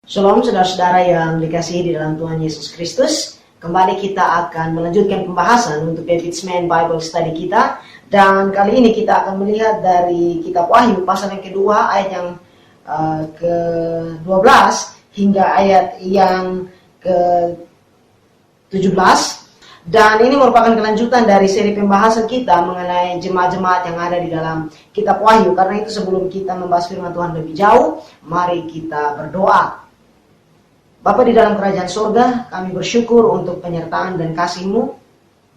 Shalom saudara-saudara yang dikasihi di dalam Tuhan Yesus Kristus. Kembali kita akan melanjutkan pembahasan untuk David's Man Bible Study kita. Dan kali ini kita akan melihat dari kitab Wahyu pasal yang kedua ayat yang ke-12 hingga ayat yang ke-17. Dan ini merupakan kelanjutan dari seri pembahasan kita mengenai jemaat-jemaat yang ada di dalam kitab Wahyu. Karena itu sebelum kita membahas firman Tuhan lebih jauh, mari kita berdoa. Bapa di dalam kerajaan surga, kami bersyukur untuk penyertaan dan kasih-Mu.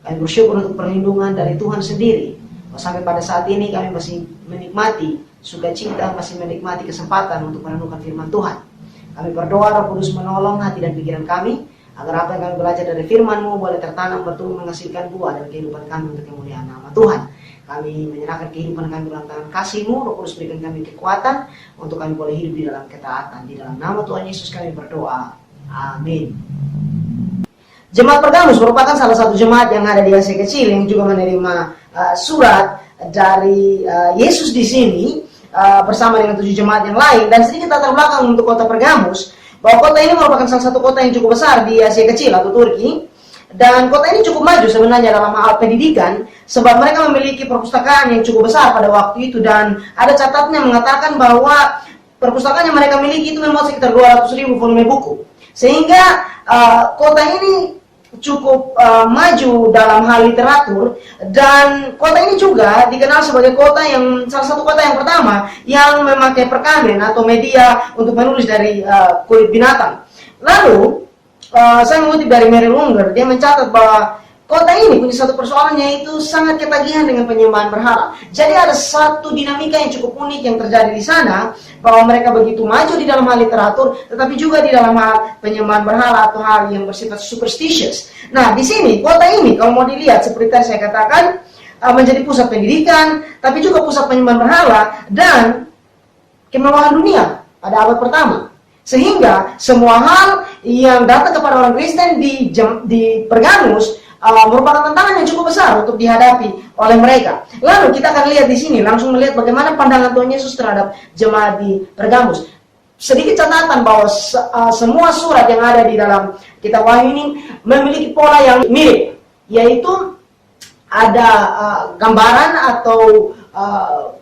Kami bersyukur untuk perlindungan dari Tuhan sendiri. Sampai pada saat ini kami masih menikmati sukacita, masih menikmati kesempatan untuk merenungkan firman Tuhan. Kami berdoa Roh Kudus menolong hati dan pikiran kami, agar apa yang kami belajar dari firman-Mu boleh tertanam, bertumbuh, menghasilkan buah dalam kehidupan kami untuk kemuliaan nama Tuhan. Kami menyerahkan kehidupan kami dalam tangan kasih-Mu. Roh Kudus berikan kami kekuatan untuk kami boleh hidup di dalam ketaatan. Di dalam nama Tuhan Yesus kami berdoa. Amin. Jemaat Pergamus merupakan salah satu jemaat yang ada di Asia Kecil yang juga menerima surat dari Yesus di sini bersama dengan 7 jemaat yang lain. Dan sedikit latar belakang untuk kota Pergamus, bahwa kota ini merupakan salah satu kota yang cukup besar di Asia Kecil atau Turki. Dan kota ini cukup maju sebenarnya dalam hal pendidikan, sebab mereka memiliki perpustakaan yang cukup besar pada waktu itu. Dan ada catatnya mengatakan bahwa perpustakaan yang mereka miliki itu memang sekitar 200.000 volume buku. Sehingga kota ini cukup maju dalam hal literatur. Dan kota ini juga dikenal sebagai kota yang salah satu kota yang pertama yang memakai perkamen atau media untuk menulis dari kulit binatang. Lalu saya mengutip dari Mary Unger, dia mencatat bahwa kota ini punya satu persoalan, yaitu sangat ketagihan dengan penyembahan berhala. Jadi ada satu dinamika yang cukup unik yang terjadi di sana, bahwa mereka begitu maju di dalam hal literatur, tetapi juga di dalam hal penyembahan berhala atau hal yang bersifat superstitious. Nah, di sini kota ini kalau mau dilihat seperti tadi saya katakan, menjadi pusat pendidikan, tapi juga pusat penyembahan berhala dan kemewahan dunia pada abad pertama. Sehingga semua hal yang datang kepada orang Kristen di Pergamus merupakan tantangan yang cukup besar untuk dihadapi oleh mereka. Lalu kita akan lihat di sini, langsung melihat bagaimana pandangan Tuhan Yesus terhadap jemaat di Pergamus. Sedikit catatan bahwa semua surat yang ada di dalam kitab Wahyu ini memiliki pola yang mirip, yaitu ada gambaran atau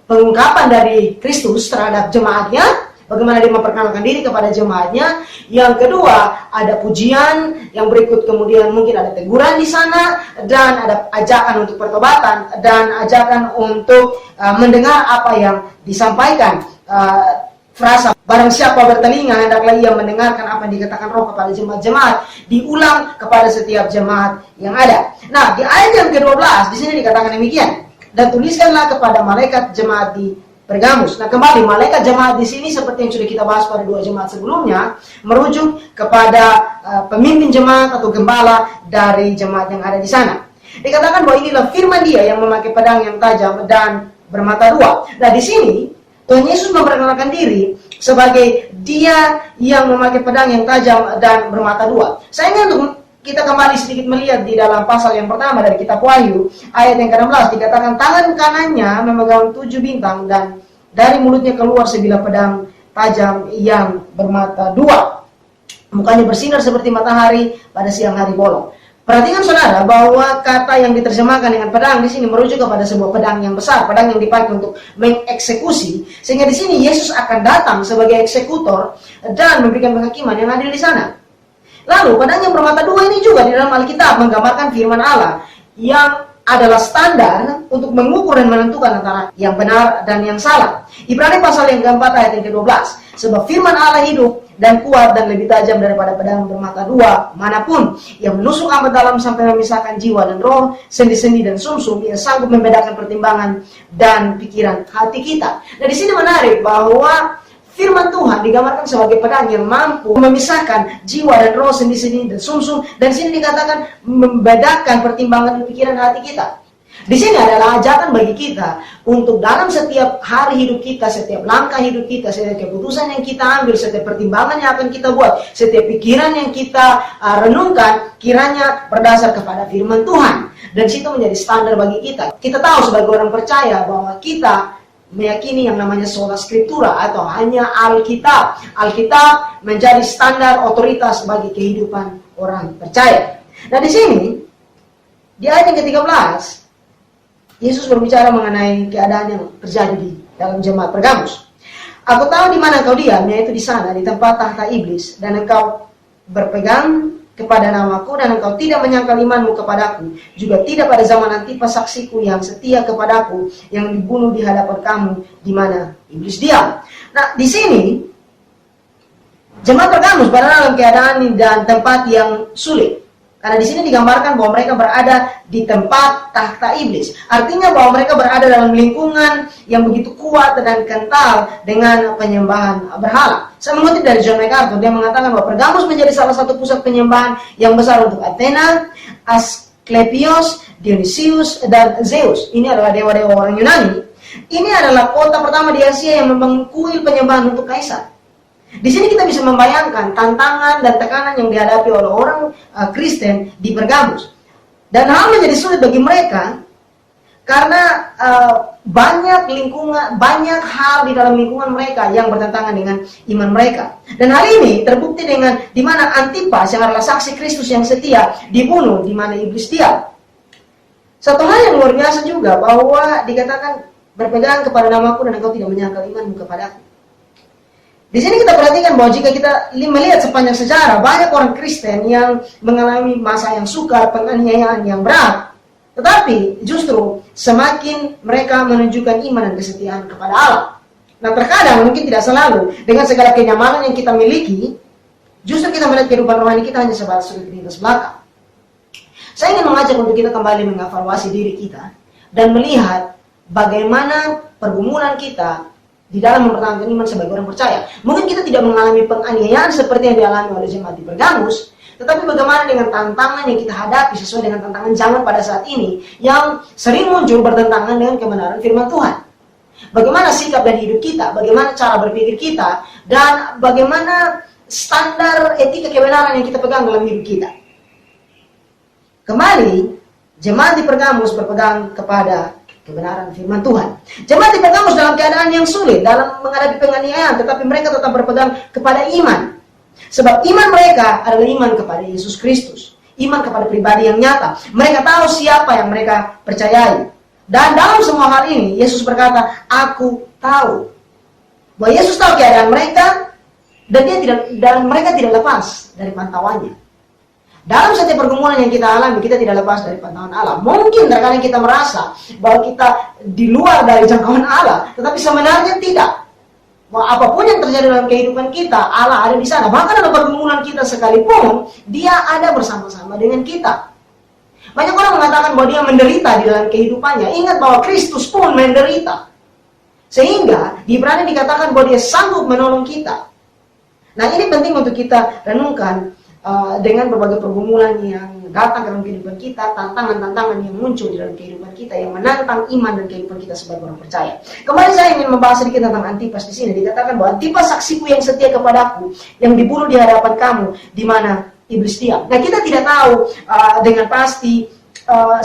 pengungkapan dari Kristus terhadap jemaatnya, bagaimana dia memperkenalkan diri kepada jemaatnya. Yang kedua, ada pujian. Yang berikut kemudian mungkin ada teguran di sana, dan ada ajakan untuk pertobatan dan ajakan untuk mendengar apa yang disampaikan. Frasa barang siapa bertelinga hendaklah ia mendengarkan apa yang dikatakan Roh kepada jemaat-jemaat, diulang kepada setiap jemaat yang ada. Nah, di ayat yang ke-12 di sini dikatakan demikian, dan tuliskanlah kepada malaikat jemaat di Pergamus. Nah, kembali malaikat jemaat di sini seperti yang sudah kita bahas pada 2 jemaat sebelumnya, merujuk kepada pemimpin jemaat atau gembala dari jemaat yang ada di sana. Dikatakan bahwa inilah firman Dia yang memakai pedang yang tajam dan bermata 2. Nah, di sini Tuhan Yesus memperkenalkan diri sebagai Dia yang memakai pedang yang tajam dan bermata 2. Saya ingin untuk kita kembali sedikit melihat di dalam pasal yang pertama dari kitab Wahyu, ayat yang ke-16, dikatakan tangan kanannya memegang 7 bintang dan dari mulutnya keluar sebilah pedang tajam yang bermata 2. Mukanya bersinar seperti matahari pada siang hari bolong. Perhatikan saudara bahwa kata yang diterjemahkan dengan pedang di sini merujuk kepada sebuah pedang yang besar, pedang yang dipakai untuk mengeksekusi, sehingga di sini Yesus akan datang sebagai eksekutor dan memberikan penghakiman yang adil di sana. Lalu pedang yang bermata 2 ini juga di dalam Alkitab menggambarkan firman Allah yang adalah standar untuk mengukur dan menentukan antara yang benar dan yang salah. Ibrani pasal yang ke-4 ayat yang ke-12. Sebab firman Allah hidup dan kuat dan lebih tajam daripada pedang bermata 2 manapun, yang menusuk amat dalam sampai memisahkan jiwa dan roh, sendi-sendi dan sumsum, yang sanggup membedakan pertimbangan dan pikiran hati kita. Nah, di sini menarik bahwa firman Tuhan digambarkan sebagai pedang yang mampu memisahkan jiwa dan roh, sendi-sendi dan sumsum. Dan di sini dikatakan membedakan pertimbangan dan pikiran hati kita. Di sini adalah ajakan bagi kita untuk dalam setiap hari hidup kita, setiap langkah hidup kita, setiap keputusan yang kita ambil, setiap pertimbangan yang akan kita buat, setiap pikiran yang kita renungkan, kiranya berdasar kepada firman Tuhan. Dan situ menjadi standar bagi kita. Kita tahu sebagai orang percaya bahwa kita meyakini yang namanya sola scriptura atau hanya Alkitab. Alkitab menjadi standar otoritas bagi kehidupan orang percaya. Nah di sini, di ayat yang ke-13, Yesus berbicara mengenai keadaan yang terjadi di dalam jemaat Pergamus. Aku tahu di mana kau diam, yaitu di sana, di tempat tahta iblis, dan engkau berpegang kepada namaku, dan engkau tidak menyangkal imanmu kepadaku, juga tidak pada zaman Antipas saksiku yang setia kepadaku, yang dibunuh di hadapan kamu, di mana iblis diam. Nah, di sini jemaat Pergamus berada dalam keadaan dan tempat yang sulit. Karena di sini digambarkan bahwa mereka berada di tempat tahta iblis. Artinya bahwa mereka berada dalam lingkungan yang begitu kuat dan kental dengan penyembahan berhala. Saya mengutip dari John MacArthur, dia mengatakan bahwa Pergamus menjadi salah satu pusat penyembahan yang besar untuk Athena, Asklepios, Dionysius, dan Zeus. Ini adalah dewa-dewa orang Yunani. Ini adalah kota pertama di Asia yang membangun kuil penyembahan untuk kaisar. Di sini kita bisa membayangkan tantangan dan tekanan yang dihadapi oleh orang Kristen di Pergamus. Dan hal menjadi sulit bagi mereka karena banyak hal di dalam lingkungan mereka yang bertentangan dengan iman mereka. Dan hal ini terbukti dengan di mana Antipas yang adalah saksi Kristus yang setia dibunuh, di mana iblis diam. Satu hal yang luar biasa juga bahwa dikatakan berpegang kepada namaku dan engkau tidak menyangkal imanmu kepadaku. Di sini kita perhatikan bahwa jika kita melihat sepanjang sejarah, banyak orang Kristen yang mengalami masa yang sukar, penganiayaan yang berat. Tetapi justru semakin mereka menunjukkan iman dan kesetiaan kepada Allah. Nah terkadang, mungkin tidak selalu, dengan segala kenyamanan yang kita miliki, justru kita melihat kehidupan rohani kita hanya sebatas rutinitas belaka. Saya ingin mengajak untuk kita kembali mengevaluasi diri kita dan melihat bagaimana pergumulan kita di dalam mempertahankan iman sebagai orang percaya. Mungkin kita tidak mengalami penganiayaan seperti yang dialami oleh jemaat di Pergamus, tetapi bagaimana dengan tantangan yang kita hadapi sesuai dengan tantangan zaman pada saat ini yang sering muncul bertentangan dengan kebenaran firman Tuhan. Bagaimana sikap dan hidup kita, bagaimana cara berpikir kita, dan bagaimana standar etika kebenaran yang kita pegang dalam hidup kita. Kembali, jemaat di Pergamus berpegang kepada kebenaran firman Tuhan. Jemaat di Pergamus dalam keadaan yang sulit, dalam menghadapi penganiayaan, tetapi mereka tetap berpegang kepada iman. Sebab iman mereka adalah iman kepada Yesus Kristus. Iman kepada pribadi yang nyata. Mereka tahu siapa yang mereka percayai. Dan dalam semua hal ini, Yesus berkata, aku tahu. Bahwa Yesus tahu keadaan mereka, dan mereka tidak lepas dari pantauannya. Dalam setiap pergumulan yang kita alami, kita tidak lepas dari pantauan Allah. Mungkin terkadang kita merasa bahwa kita di luar dari jangkauan Allah, tetapi sebenarnya tidak. Bahwa apapun yang terjadi dalam kehidupan kita, Allah ada di sana. Bahkan dalam pergumulan kita sekalipun, Dia ada bersama-sama dengan kita. Banyak orang mengatakan bahwa dia menderita di dalam kehidupannya. Ingat bahwa Kristus pun menderita. Sehingga di Ibrani dikatakan bahwa Dia sanggup menolong kita. Nah ini penting untuk kita renungkan. Dengan berbagai pergumulan yang datang dalam kehidupan kita, tantangan-tantangan yang muncul di dalam kehidupan kita yang menantang iman dan kehidupan kita sebagai orang percaya. Kemarin saya ingin membahas sedikit tentang Antipas di sini. Dikatakan bahwa Antipas saksiku yang setia kepadaku, yang dibunuh di hadapan kamu, di mana iblis diam. Nah kita tidak tahu dengan pasti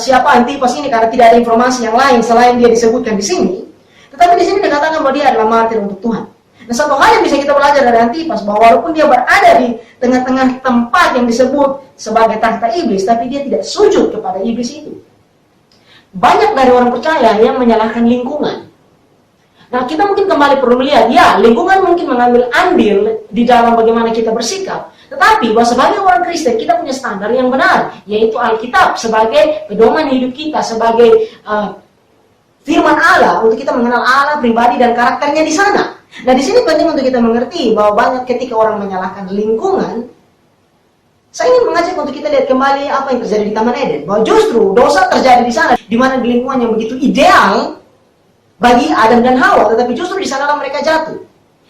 siapa Antipas ini karena tidak ada informasi yang lain selain dia disebutkan di sini. Tetapi di sini dikatakan bahwa dia adalah martir untuk Tuhan. Nah satu hal yang bisa kita belajar dari Antipas, bahwa walaupun dia berada di tengah-tengah tempat yang disebut sebagai tahta iblis, tapi dia tidak sujud kepada iblis itu. Banyak dari orang percaya yang menyalahkan lingkungan. Nah kita mungkin kembali perlu melihat, ya lingkungan mungkin mengambil andil di dalam bagaimana kita bersikap. Tetapi bahwa sebagai orang Kristen kita punya standar yang benar, yaitu Alkitab sebagai pedoman hidup kita, sebagai firman Allah untuk kita mengenal Allah pribadi dan karakternya di sana. Nah di sini penting untuk kita mengerti bahwa banyak ketika orang menyalahkan lingkungan. Saya ingin mengajak untuk kita lihat kembali apa yang terjadi di Taman Eden, bahwa justru dosa terjadi di sana, di mana di lingkungan yang begitu ideal bagi Adam dan Hawa, tetapi justru di sanalah mereka jatuh.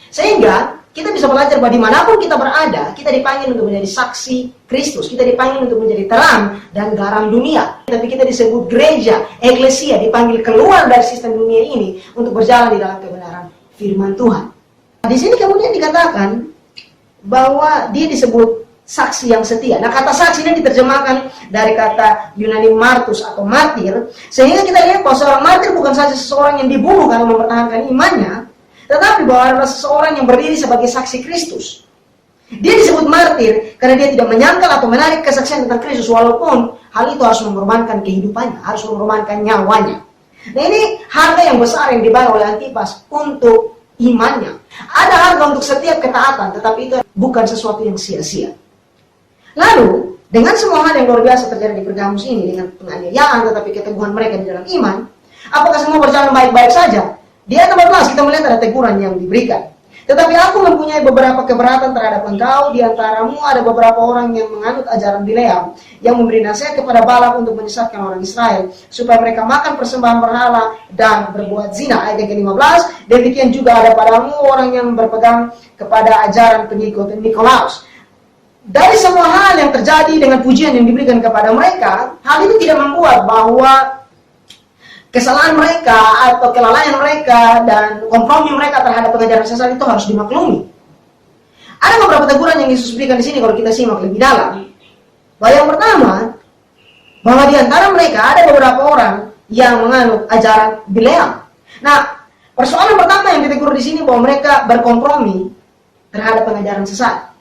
Sehingga kita bisa belajar bahwa dimanapun kita berada, kita dipanggil untuk menjadi saksi Kristus, kita dipanggil untuk menjadi terang dan garam dunia. Tapi kita disebut gereja, eklesia, dipanggil keluar dari sistem dunia ini untuk berjalan di dalam kebenaran firman Tuhan. Di sini kemudian dikatakan bahwa dia disebut saksi yang setia. Nah, kata saksi ini diterjemahkan dari kata Yunani martus atau martir, sehingga kita lihat bahwa seorang martir bukan saja seseorang yang dibunuh karena mempertahankan imannya, tetapi bahwa adalah seseorang yang berdiri sebagai saksi Kristus. Dia disebut martir karena dia tidak menyangkal atau menarik kesaksian tentang Kristus, walaupun hal itu harus mengorbankan kehidupannya, harus mengorbankan nyawanya. Nah, ini harga yang besar yang dibayar oleh Antipas untuk imannya. Ada harga untuk setiap ketaatan, tetapi itu bukan sesuatu yang sia-sia. Lalu, dengan semua hal yang luar biasa terjadi di Pergamus ini, dengan penganiayaan tetapi keteguhan mereka di dalam iman, apakah semua berjalan baik-baik saja? Di ayat 14 kita melihat ada teguran yang diberikan. Tetapi aku mempunyai beberapa keberatan terhadap engkau. Di antaramu ada beberapa orang yang menganut ajaran Bileam, yang memberi nasihat kepada Balak untuk menyesatkan orang Israel, supaya mereka makan persembahan berhala dan berbuat zina. Ayat yang ke-15, demikian juga ada padamu orang yang berpegang kepada ajaran pengikut Nikolaus. Dari semua hal yang terjadi dengan pujian yang diberikan kepada mereka, hal itu tidak membuat bahwa kesalahan mereka atau kelalaian mereka dan kompromi mereka terhadap pengajaran sesat itu harus dimaklumi. Ada beberapa teguran yang Yesus berikan di sini kalau kita simak lebih dalam. Bahwa yang pertama, bahwa di antara mereka ada beberapa orang yang menganut ajaran Bileam. Nah, persoalan pertama yang ditegur di sini bahwa mereka berkompromi terhadap pengajaran sesat.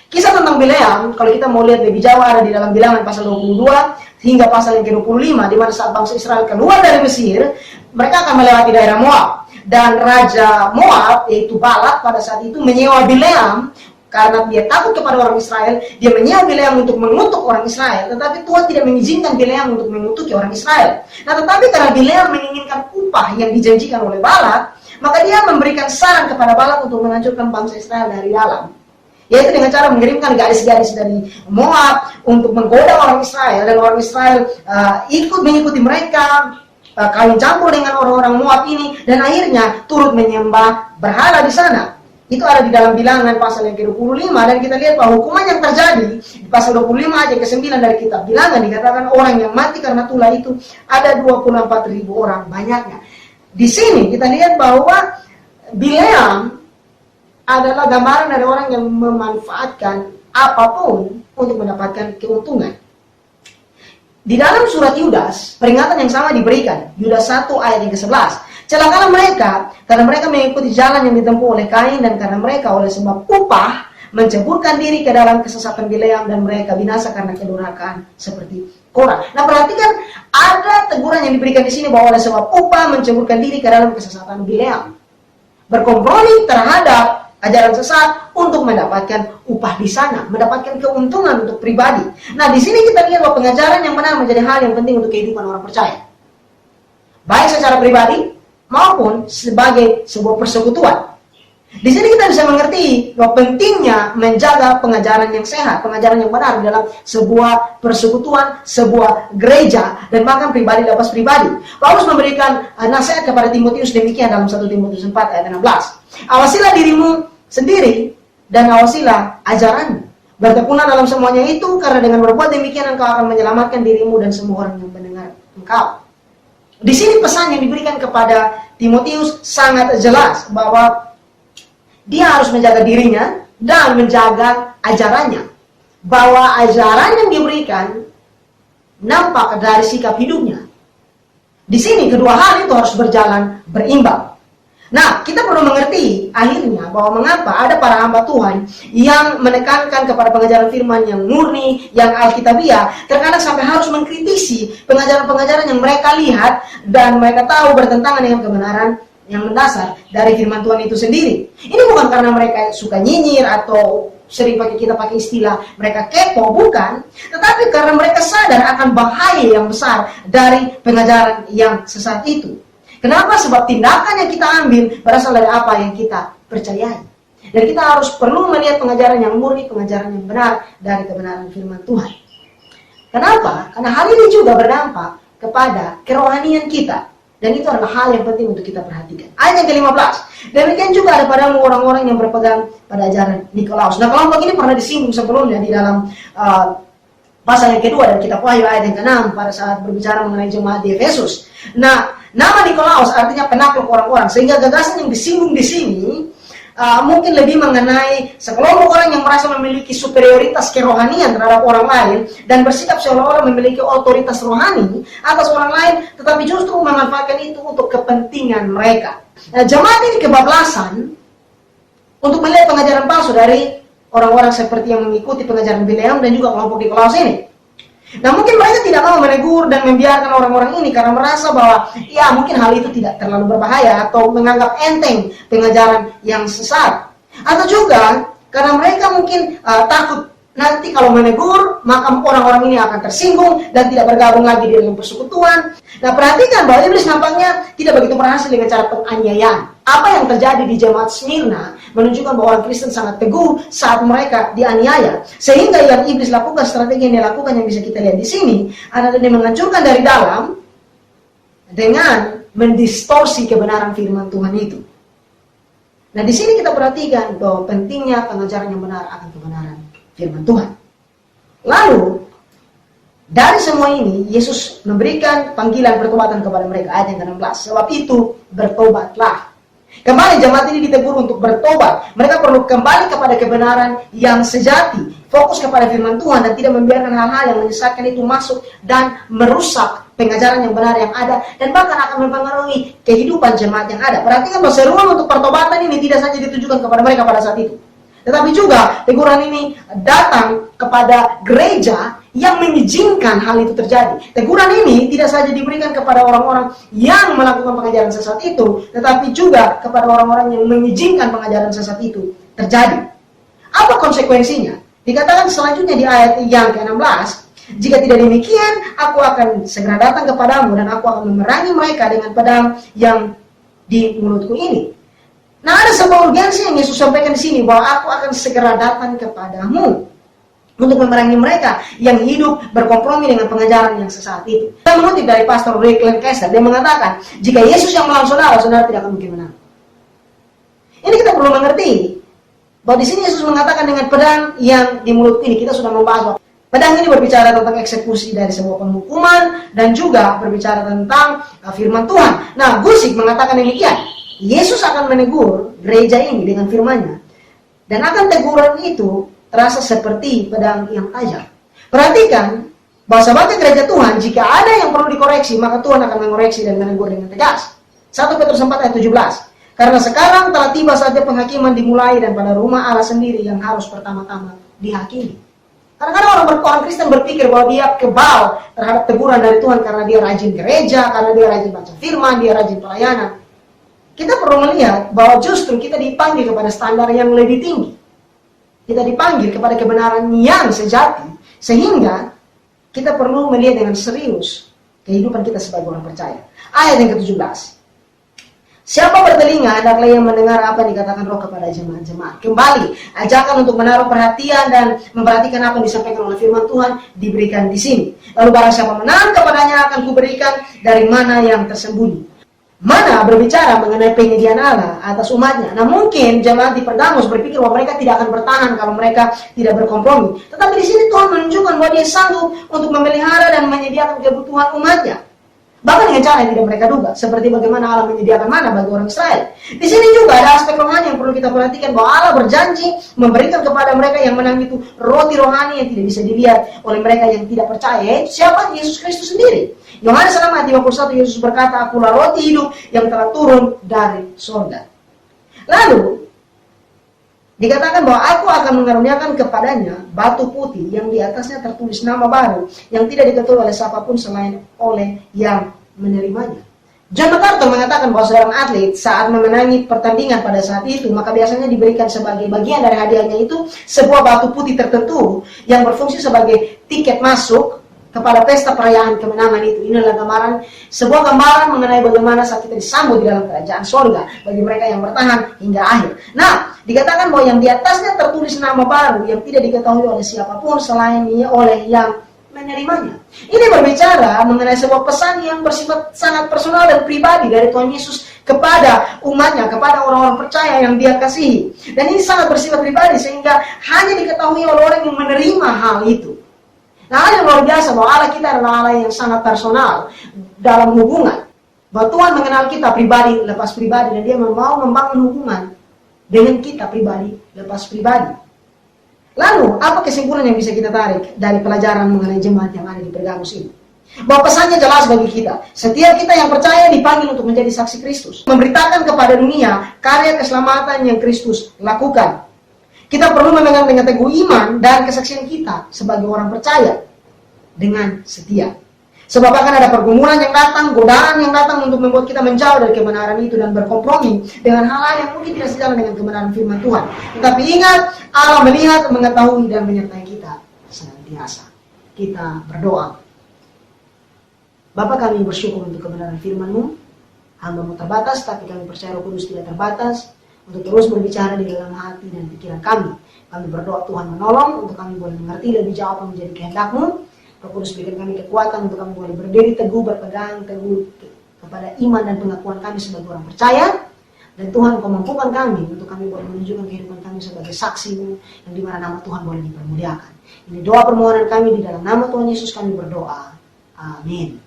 Kisah tentang Bileam, kalau kita mau lihat lebih jauh, ada di dalam Bilangan pasal 22 hingga pasal yang ke-25, di mana saat bangsa Israel keluar dari Mesir, mereka akan melewati daerah Moab. Dan Raja Moab, yaitu Balak, pada saat itu menyewa Bileam, karena dia takut kepada orang Israel, dia menyewa Bileam untuk mengutuk orang Israel, tetapi Tuhan tidak mengizinkan Bileam untuk mengutuki orang Israel. Nah, tetapi karena Bileam menginginkan upah yang dijanjikan oleh Balak, maka dia memberikan saran kepada Balak untuk menghancurkan bangsa Israel dari dalam. Yaitu dengan cara mengirimkan gadis-gadis dari Moab untuk menggoda orang Israel, dan orang Israel ikut mengikuti mereka, kawin campur dengan orang-orang Moab ini, dan akhirnya turut menyembah berhala di sana. Itu ada di dalam Bilangan pasal yang ke-25, dan kita lihat bahwa hukuman yang terjadi di pasal 25 ayat ke-9 dari kitab Bilangan dikatakan orang yang mati karena tulah itu ada 24.000 orang banyaknya. Di sini kita lihat bahwa Bileam adalah gambaran dari orang yang memanfaatkan apapun untuk mendapatkan keuntungan. Di dalam surat Yudas, peringatan yang sama diberikan. Yudas 1 ayat yang ke-11. Celakalah mereka, karena mereka mengikuti jalan yang ditempuh oleh Kain, dan karena mereka oleh sebab upah menceburkan diri ke dalam kesesatan Bileam, dan mereka binasa karena kedurhakaan seperti Korah. Nah, perhatikan ada teguran yang diberikan di sini bahwa oleh sebab upah menceburkan diri ke dalam kesesatan Bileam. Berkompromi terhadap ajaran sesat untuk mendapatkan upah di sana, mendapatkan keuntungan untuk pribadi. Nah, di sini kita lihat bahwa pengajaran yang benar menjadi hal yang penting untuk kehidupan orang percaya, baik secara pribadi maupun sebagai sebuah persekutuan. Di sini kita bisa mengerti bahwa pentingnya menjaga pengajaran yang sehat, pengajaran yang benar dalam sebuah persekutuan, sebuah gereja, dan bahkan pribadi lepas pribadi. Paulus memberikan nasihat kepada Timotius demikian dalam 1 Timotius 4 ayat 16. Awasilah dirimu sendiri dan awasilah ajaranmu. Bertekunlah dalam semuanya itu, karena dengan berbuat demikian engkau akan menyelamatkan dirimu dan semua orang yang mendengar engkau. Di sini pesan yang diberikan kepada Timotius sangat jelas bahwa dia harus menjaga dirinya dan menjaga ajarannya. Bahwa ajaran yang diberikan nampak dari sikap hidupnya. Di sini kedua hal itu harus berjalan berimbang. Nah, kita perlu mengerti akhirnya bahwa mengapa ada para hamba Tuhan yang menekankan kepada pengajaran firman yang murni, yang alkitabiah, terkadang sampai harus mengkritisi pengajaran-pengajaran yang mereka lihat dan mereka tahu bertentangan dengan kebenaran yang mendasar dari firman Tuhan itu sendiri. Ini bukan karena mereka suka nyinyir atau sering kita pakai istilah mereka kepo, bukan, tetapi karena mereka sadar akan bahaya yang besar dari pengajaran yang sesat itu. Kenapa? Sebab tindakan yang kita ambil berasal dari apa yang kita percayai. Dan kita harus perlu melihat pengajaran yang murni, pengajaran yang benar dari kebenaran firman Tuhan. Kenapa? Karena hal ini juga berdampak kepada kerohanian kita. Dan itu adalah hal yang penting untuk kita perhatikan. Ayat yang ke-15. Demikian juga ada padamu orang-orang yang berpegang pada ajaran Nikolaus. Nah, kelompok ini pernah disinggung sebelumnya di dalam pasal yang kedua dari kitab Wahyu ayat yang ke-6 pada saat berbicara mengenai jemaat di Efesus. Nah, nama Nikolaus artinya penakluk orang-orang, sehingga gagasan yang disinggung di sini mungkin lebih mengenai sekelompok orang yang merasa memiliki superioritas kerohanian terhadap orang lain dan bersikap seolah-olah memiliki otoritas rohani atas orang lain, tetapi justru memanfaatkan itu untuk kepentingan mereka. Jemaat ini kebablasan untuk melihat pengajaran palsu dari orang-orang seperti yang mengikuti pengajaran Bileam dan juga kelompok Nikolaus ini. Nah, mungkin mereka tidak mau menegur dan membiarkan orang-orang ini karena merasa bahwa ya mungkin hal itu tidak terlalu berbahaya atau menganggap enteng pengajaran yang sesat. Atau juga karena mereka mungkin takut nanti kalau menegur maka orang-orang ini akan tersinggung dan tidak bergabung lagi di dalam persekutuan. Nah, perhatikan bahwa iblis nampaknya tidak begitu berhasil dengan cara penganiayaan. Apa yang terjadi di jemaat Smyrna menunjukkan bahwa orang Kristen sangat teguh saat mereka dianiaya. Sehingga yang iblis lakukan, strategi yang dia lakukan yang bisa kita lihat di sini adalah dia menghancurkan dari dalam dengan mendistorsi kebenaran firman Tuhan itu. Nah, di sini kita perhatikan bahwa pentingnya pengajaran yang benar akan kebenaran firman Tuhan. Lalu dari semua ini Yesus memberikan panggilan pertobatan kepada mereka, ayat yang ke-16. Sebab itu bertobatlah. Kembali jemaat ini ditegur untuk bertobat. Mereka perlu kembali kepada kebenaran yang sejati, fokus kepada firman Tuhan dan tidak membiarkan hal-hal yang menyesatkan itu masuk dan merusak pengajaran yang benar yang ada dan bahkan akan mempengaruhi kehidupan jemaat yang ada. Perhatikan bahwa seruan untuk pertobatan ini tidak saja ditujukan kepada mereka pada saat itu, tetapi juga teguran ini datang kepada gereja yang mengizinkan hal itu terjadi. Teguran ini tidak saja diberikan kepada orang-orang yang melakukan pengajaran sesat itu, tetapi juga kepada orang-orang yang mengizinkan pengajaran sesat itu terjadi. Apa konsekuensinya? Dikatakan selanjutnya di ayat yang ke-16, jika tidak demikian, aku akan segera datang kepadamu dan aku akan memerangi mereka dengan pedang yang di mulutku ini. Nah, ada sebuah urgensi yang Yesus sampaikan di sini bahwa aku akan segera datang kepadamu untuk memerangi mereka yang hidup berkompromi dengan pengajaran yang sesat itu. Kita mengutip dari Pastor Rick Lancaster, dia mengatakan, jika Yesus yang melawan saudara, saudara tidak akan mungkin menang. Ini kita perlu mengerti bahwa di sini Yesus mengatakan dengan pedang yang di mulut ini. Kita sudah membahas bahwa pedang ini berbicara tentang eksekusi dari sebuah penghukuman dan juga berbicara tentang firman Tuhan. Nah, Gusik mengatakan demikian. Yesus akan menegur gereja ini dengan firman-Nya dan akan teguran itu terasa seperti pedang yang tajam. Perhatikan bahwa sebagai gereja Tuhan, jika ada yang perlu dikoreksi, maka Tuhan akan mengoreksi dan menegur dengan tegas. 1 Petrus 4 ayat 17. Karena sekarang telah tiba saatnya penghakiman dimulai dan pada rumah Allah sendiri yang harus pertama-tama dihakimi. Kadang-kadang orang Kristen berpikir bahwa dia kebal terhadap teguran dari Tuhan karena dia rajin gereja, karena dia rajin baca firman, dia rajin pelayanan. Kita perlu melihat bahwa justru kita dipanggil kepada standar yang lebih tinggi. Kita dipanggil kepada kebenaran yang sejati, sehingga kita perlu melihat dengan serius kehidupan kita sebagai orang percaya. Ayat yang ke-17. Siapa bertelinga, hendaklah yang mendengar apa yang dikatakan Roh kepada jemaat-jemaat. Kembali, ajakan untuk menaruh perhatian dan memperhatikan apa yang disampaikan oleh firman Tuhan diberikan di sini. Lalu barang siapa menang kepadanya akan kuberikan dari mana yang tersembunyi. Mana berbicara mengenai penyediaan Allah atas umatnya. Nah, mungkin jemaat di Pergamos berpikir bahwa mereka tidak akan bertahan kalau mereka tidak berkompromi. Tetapi di sini Tuhan menunjukkan bahwa Dia sanggup untuk memelihara dan menyediakan kebutuhan umatnya. Bahkan dengan cara yang tidak mereka duga, seperti bagaimana Allah menyediakan mana bagi orang Israel. Di sini juga ada aspek rohani yang perlu kita perhatikan, bahwa Allah berjanji memberikan kepada mereka yang menang itu roti rohani yang tidak bisa dilihat oleh mereka yang tidak percaya, yaitu siapa? Yesus Kristus sendiri. Yohanes 6 ayat 51, Yesus berkata, akulah roti hidup yang telah turun dari surga. Lalu dikatakan bahwa aku akan mengaruniakan kepadanya batu putih yang di atasnya tertulis nama baru yang tidak diketahui oleh siapapun selain oleh yang menerimanya. John MacArthur mengatakan bahwa seorang atlet saat memenangi pertandingan pada saat itu, maka biasanya diberikan sebagai bagian dari hadiahnya itu sebuah batu putih tertentu yang berfungsi sebagai tiket masuk kepada pesta perayaan kemenangan itu. Ini adalah sebuah gambaran mengenai bagaimana saat kita disambut di dalam kerajaan surga bagi mereka yang bertahan hingga akhir. Nah, dikatakan bahwa yang di atasnya tertulis nama baru yang tidak diketahui oleh siapapun selain oleh yang menerimanya. Ini berbicara mengenai sebuah pesan yang bersifat sangat personal dan pribadi dari Tuhan Yesus kepada umatnya, kepada orang-orang percaya yang Dia kasihi. Dan ini sangat bersifat pribadi sehingga hanya diketahui oleh orang yang menerima hal itu. Nah, hal yang luar biasa bahwa Allah kita adalah Allah yang sangat personal dalam hubungan. Bahwa Tuhan mengenal kita pribadi lepas pribadi dan Dia mau membangun hubungan dengan kita pribadi lepas pribadi. Lalu, apa kesimpulan yang bisa kita tarik dari pelajaran mengenai jemaat yang ada di Pergamus ini? Bahwa pesannya jelas bagi kita. Setiap kita yang percaya dipanggil untuk menjadi saksi Kristus. Memberitakan kepada dunia karya keselamatan yang Kristus lakukan. Kita perlu memegang dengan teguh iman dan kesaksian kita sebagai orang percaya dengan setia. Sebab akan ada pergumulan yang datang, godaan yang datang untuk membuat kita menjauh dari kebenaran itu dan berkompromi dengan hal-hal yang mungkin tidak sejalan dengan kebenaran firman Tuhan. Tetapi ingat, Allah melihat, mengetahui, dan menyertai kita senantiasa. Kita berdoa. Bapa, kami bersyukur untuk kebenaran firman-Mu. Hamba-Mu terbatas, tapi kami percaya Roh Kudus tidak terbatas untuk terus berbicara di dalam hati dan pikiran kami. Kami berdoa Tuhan menolong untuk kami boleh mengerti lebih jauh apa menjadi kehendak-Mu. Roh Kudus berikan kami kekuatan untuk kami boleh berdiri teguh, berpegang teguh kepada iman dan pengakuan kami sebagai orang percaya. Dan Tuhan, Kau mampukan kami untuk kami boleh menunjukkan kehidupan kami sebagai saksi-Mu yang dimana nama Tuhan boleh dipermuliakan. Ini doa permohonan kami di dalam nama Tuhan Yesus kami berdoa. Amin.